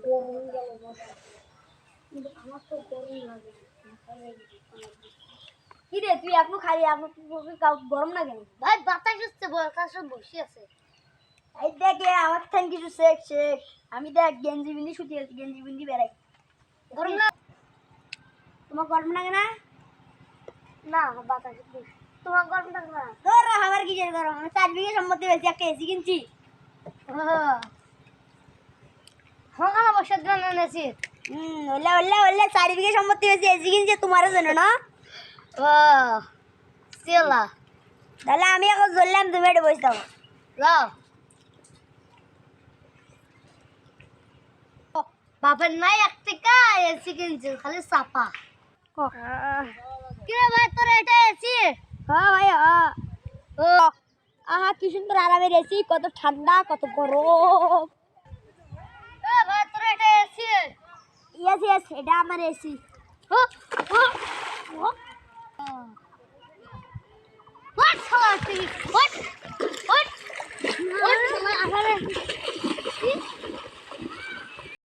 গরম গেল বসা, কিন্তু আমার তো গরম লাগে। কি রে তুই এখনো খালি গরম না কেন? ভাই বাতাস হচ্ছে, বাতাস বসে আছে। এই দেখে আমার থেকে কিছু শেখ শেখ। আমি দেখ গেঞ্জি বিন্দি শুকিয়ে আছি, গেঞ্জি বিন্দি বেড়াই। গরম না? তোমার গরম লাগে না? না বাতাস তোমার গরম লাগে না? তোর আমার কি গরম? আমি 4 বিঘে সম্পত্তি বেশি একটা এসি কিনছি। হ্যাঁ বসার জন্য এনেছি। ওলে ওলে ওলে 4 বিঘে সম্পত্তি বেশি এসি কিনছি তোমারও জন্য না? ও চেলা তাহলে আমি এখন চললাম, তুমি এটা বসে থাকো। যাও। বাপের নাই এক টাকা এসি কিনছে, খালি চাপা। কিরে ভাই তোর এটা এসি? হ্যাঁ ভাই হ্যাঁ। ও আহা কি সুন্দর আরামের এসি, কত ঠান্ডা কত গরম। ভাই তোর এটা এসি? ইয়েস ইয়েস, এটা আমার এসি। What?